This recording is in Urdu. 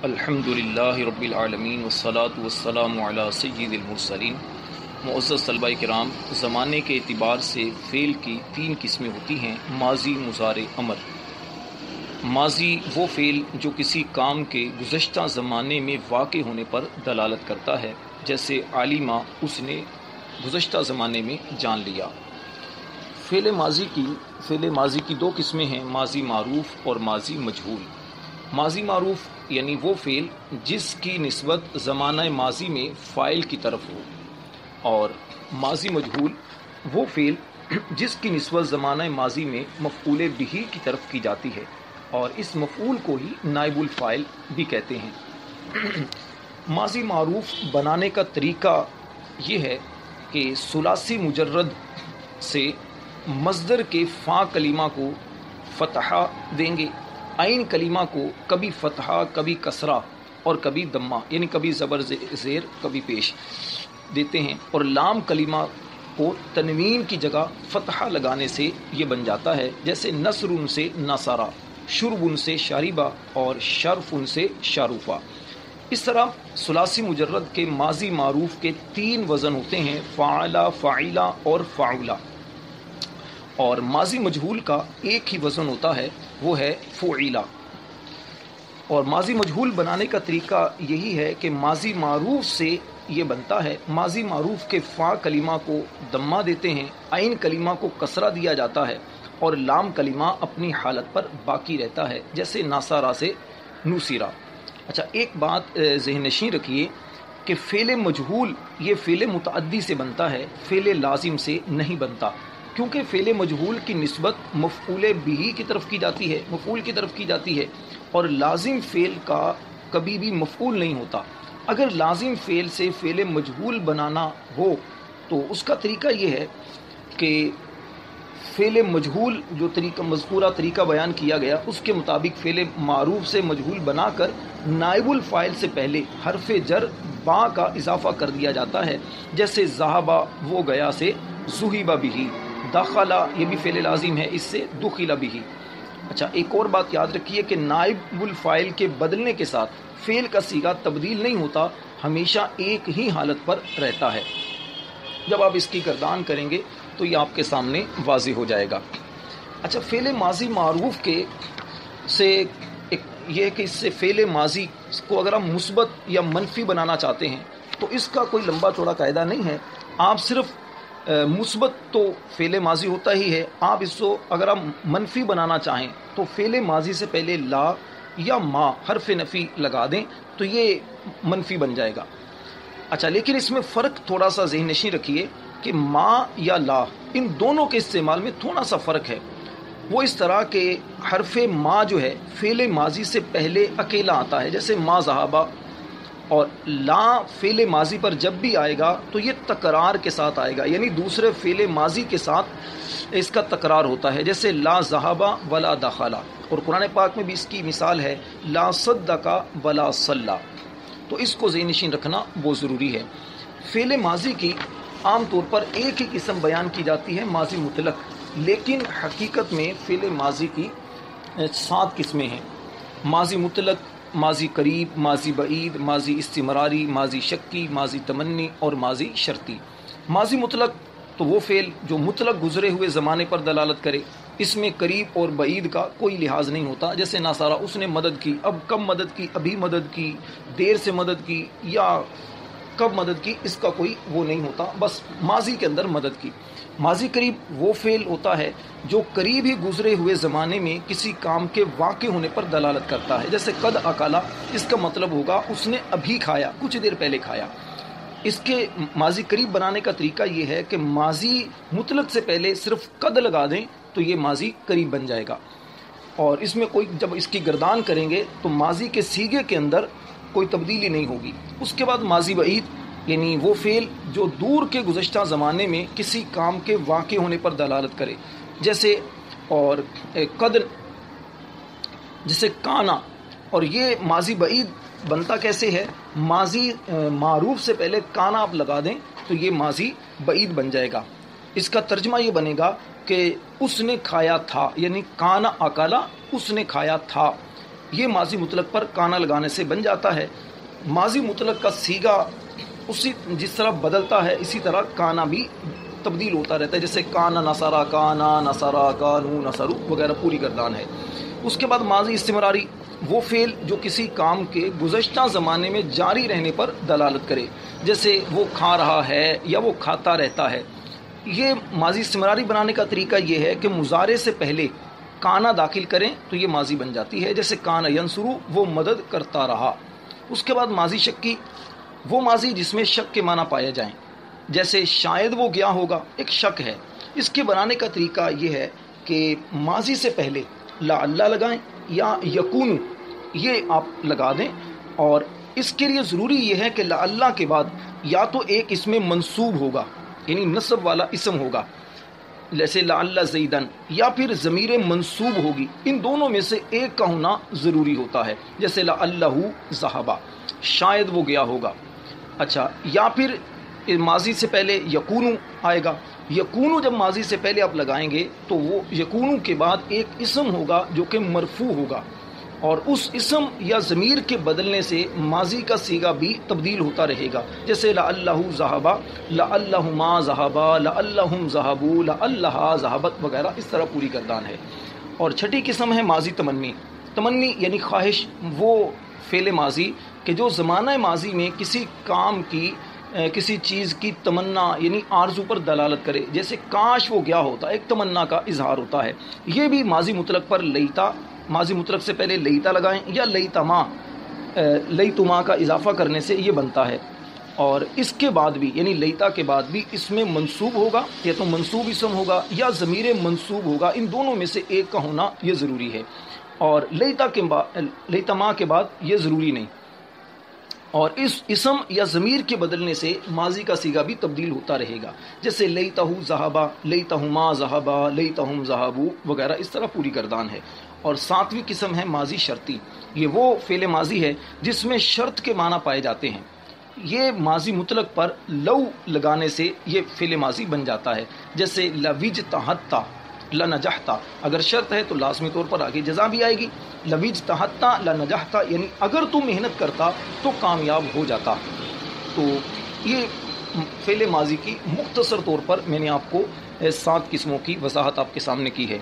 الحمدللہ رب العالمین والصلاة والسلام علی سید المرسلین۔ معزز طلبہ کرام، زمانے کے اعتبار سے فعل کی تین قسمیں ہوتی ہیں: ماضی، مضارع، امر۔ ماضی وہ فعل جو کسی کام کے گزشتہ زمانے میں واقع ہونے پر دلالت کرتا ہے، جیسے علمہ، اس نے گزشتہ زمانے میں جان لیا۔ فعل ماضی کی دو قسمیں ہیں: ماضی معروف اور ماضی مجہول۔ ماضی معروف یعنی وہ فعل جس کی نسبت زمانہ ماضی میں فاعل کی طرف ہو، اور ماضی مجہول وہ فعل جس کی نسبت زمانہ ماضی میں مفعول بہ کی طرف کی جاتی ہے، اور اس مفعول کو ہی نائب الفاعل بھی کہتے ہیں۔ ماضی معروف بنانے کا طریقہ یہ ہے کہ ثلاثی مجرد سے مصدر کے فا کلمہ کو فتحہ دیں گے، عین کلمہ کو کبھی فتحہ، کبھی کسرہ اور کبھی دمہ، یعنی کبھی زبر زیر کبھی پیش دیتے ہیں، اور لام کلمہ کو تنوین کی جگہ فتحہ لگانے سے یہ بن جاتا ہے، جیسے نصر سے نصرہ، شرب سے شاربہ اور شرف سے شاروفہ۔ اس طرح ثلاثی مجرد کے ماضی معروف کے تین وزن ہوتے ہیں: فعلہ، فاعلہ اور فعولہ، اور ماضی مجہول کا ایک ہی وزن ہوتا ہے، وہ ہے فعیلہ۔ اور ماضی مجہول بنانے کا طریقہ یہی ہے کہ ماضی معروف سے یہ بنتا ہے: ماضی معروف کے فا کلمہ کو دمہ دیتے ہیں، عین کلمہ کو کسرہ دیا جاتا ہے، اور لام کلمہ اپنی حالت پر باقی رہتا ہے، جیسے ناصرہ سے نوسیرہ۔ اچھا، ایک بات ذہن نشین رکھیے کہ فعل مجہول یہ فعل متعدی سے بنتا ہے، فعل لازم سے نہیں بنتا، کیونکہ فعل مجہول کی نسبت مفعول بہ کی طرف کی جاتی ہے، اور لازم فعل کا کبھی بھی مفعول نہیں ہوتا۔ اگر لازم فعل سے فعل مجہول بنانا ہو تو اس کا طریقہ یہ ہے کہ فعل مجہول جو مذکورہ طریقہ بیان کیا گیا، اس کے مطابق فعل معروف سے مجہول بنا کر نائب الفاعل سے پہلے حرف جر با کا اضافہ کر دیا جاتا ہے، جیسے ذہبہ وہ گیا سے ذہب بہ، دخلا یہ بھی فعل لازم ہے، اس سے دخل بہ۔ اچھا، ایک اور بات یاد رکھیے کہ نائب الفاعل کے بدلنے کے ساتھ فعل کا صیغہ تبدیل نہیں ہوتا، ہمیشہ ایک ہی حالت پر رہتا ہے۔ جب آپ اس کی گردان کریں گے تو یہ آپ کے سامنے واضح ہو جائے گا۔ اچھا، فعل ماضی معروف کے سے یہ ہے کہ اس سے فعل ماضی کو اگر ہم مثبت یا منفی بنانا چاہتے ہیں تو اس کا کوئی لمبا چوڑا قاعدہ نہیں ہے، آپ صرف مثبت تو فعل ماضی ہوتا ہی ہے، آپ اس کو اگر آپ منفی بنانا چاہیں تو فعل ماضی سے پہلے لا یا ما حرف نفی لگا دیں تو یہ منفی بن جائے گا۔ اچھا، لیکن اس میں فرق تھوڑا سا ذہن نشین رکھیے کہ ما یا لا، ان دونوں کے استعمال میں تھوڑا سا فرق ہے۔ وہ اس طرح کہ حرف ما جو ہے فعل ماضی سے پہلے اکیلا آتا ہے، جیسے ما ذہبہ، اور لا فعل ماضی پر جب بھی آئے گا تو یہ تکرار کے ساتھ آئے گا، یعنی دوسرے فعل ماضی کے ساتھ اس کا تکرار ہوتا ہے، جیسے لا ذہبہ ولا دخلا، اور قرآن پاک میں بھی اس کی مثال ہے لا صدق ولا صلی۔ تو اس کو ذہن نشین رکھنا بہت ضروری ہے۔ فعل ماضی کی عام طور پر ایک ہی قسم بیان کی جاتی ہے، ماضی مطلق، لیکن حقیقت میں فعل ماضی کی 7 قسمیں ہیں: ماضی مطلق، ماضی قریب، ماضی بعید، ماضی استمراری، ماضی شکی، ماضی تمنی اور ماضی شرطی۔ ماضی مطلق تو وہ فعل جو مطلق گزرے ہوئے زمانے پر دلالت کرے، اس میں قریب اور بعید کا کوئی لحاظ نہیں ہوتا، جیسے ناصارہ اس نے مدد کی، اب کب مدد کی، ابھی مدد کی، دیر سے مدد کی یا کب مدد کی، اس کا کوئی وہ نہیں ہوتا، بس ماضی کے اندر مدد کی۔ ماضی قریب وہ فعل ہوتا ہے جو قریب ہی گزرے ہوئے زمانے میں کسی کام کے واقع ہونے پر دلالت کرتا ہے، جیسے قد اکلا، اس کا مطلب ہوگا اس نے ابھی کھایا، کچھ دیر پہلے کھایا۔ اس کے ماضی قریب بنانے کا طریقہ یہ ہے کہ ماضی مطلق سے پہلے صرف قد لگا دیں تو یہ ماضی قریب بن جائے گا، اور اس میں کوئی جب اس کی گردان کریں گے تو ماضی کے صیغے کے اندر کوئی تبدیلی نہیں ہوگی۔ اس کے بعد ماضی بعید یعنی وہ فعل جو دور کے گزشتہ زمانے میں کسی کام کے واقع ہونے پر دلالت کرے، جیسے اور قد، جیسے کانا، اور یہ ماضی بعید بنتا کیسے ہے؟ ماضی معروف سے پہلے کانا آپ لگا دیں تو یہ ماضی بعید بن جائے گا۔ اس کا ترجمہ یہ بنے گا کہ اس نے کھایا تھا، یعنی کانا اکالا، اس نے کھایا تھا، یہ ماضی مطلق پر کانا لگانے سے بن جاتا ہے۔ ماضی مطلق کا صیغہ اسی جس طرح بدلتا ہے اسی طرح کانا بھی تبدیل ہوتا رہتا ہے، جیسے کانا نصرا، کانا نصرا، کانو نصرو وغیرہ پوری گردان ہے۔ اس کے بعد ماضی استمراری، وہ فعل جو کسی کام کے گزشتہ زمانے میں جاری رہنے پر دلالت کرے، جیسے وہ کھا رہا ہے یا وہ کھاتا رہتا ہے۔ یہ ماضی استمراری بنانے کا طریقہ یہ ہے کہ مضارع سے پہلے کانا داخل کریں تو یہ ماضی بن جاتی ہے، جیسے کانا ینصرو، وہ مدد کرتا رہا۔ اس کے بعد ماضی شکی، وہ ماضی جس میں شک کے معنی پائے جائیں، جیسے شاید وہ گیا ہوگا، ایک شک ہے۔ اس کے بنانے کا طریقہ یہ ہے کہ ماضی سے پہلے لعل لگائیں یا یکون یہ آپ لگا دیں، اور اس کے لیے ضروری یہ ہے کہ لعل کے بعد یا تو ایک اس میں منصوب ہوگا، یعنی نصب والا اسم ہوگا جیسے لعل زیدن، یا پھر ضمیر منصوب ہوگی، ان دونوں میں سے ایک کا ہونا ضروری ہوتا ہے، جیسے لعلہ ذہبا، شاید وہ گیا ہوگا۔ اچھا، یا پھر ماضی سے پہلے یکونو آئے گا۔ یکونو جب ماضی سے پہلے آپ لگائیں گے تو وہ یکونو کے بعد ایک اسم ہوگا جو کہ مرفوع ہوگا، اور اس اسم یا ضمیر کے بدلنے سے ماضی کا صیغہ بھی تبدیل ہوتا رہے گا، جیسے لعلہ ذہبا، لعلہما ذہبا، لعلہم ذہبوا، لعلہا ذہبت وغیرہ، اس طرح پوری گردان ہے۔ اور چھٹی قسم ہے ماضی تمنی۔ تمنی یعنی خواہش، وہ فعل ماضی کہ جو زمانہ ماضی میں کسی کام کی، کسی چیز کی تمنا یعنی آرزو پر دلالت کرے، جیسے کاش وہ گیا ہوتا، ایک تمنا کا اظہار ہوتا ہے۔ یہ بھی ماضی مطلق پر لیتا، ماضی مطلق سے پہلے لیتا لگائیں یا لیتما، لیتما کا اضافہ کرنے سے یہ بنتا ہے۔ اور اس کے بعد بھی یعنی لیتا کے بعد بھی اس میں منصوب ہوگا، یا تو منصوب اسم ہوگا یا ضمیر منصوب ہوگا، ان دونوں میں سے ایک کا ہونا یہ ضروری ہے، اور لیتما کے بعد یہ ضروری نہیں۔ اور اس اسم یا ضمیر کے بدلنے سے ماضی کا صیغہ بھی تبدیل ہوتا رہے گا، جیسے لیتہ ذہبا، لیتہما ذہبا، لیتہم ذہبوا وغیرہ، اس طرح پوری گردان ہے۔ اور ساتویں قسم ہے ماضی شرطی۔ یہ وہ فعل ماضی ہے جس میں شرط کے معنی پائے جاتے ہیں۔ یہ ماضی مطلق پر لو لگانے سے یہ فعل ماضی بن جاتا ہے، جیسے لوجتہدتا، لنجحتا، اگر شرط ہے تو لازمی طور پر آگے جزا بھی آئے گی۔ لوجتہدتا لنجحتا یعنی اگر تو محنت کرتا تو کامیاب ہو جاتا۔ تو یہ فعل ماضی کی مختصر طور پر میں نے آپ کو 7 قسموں کی وضاحت آپ کے سامنے کی ہے۔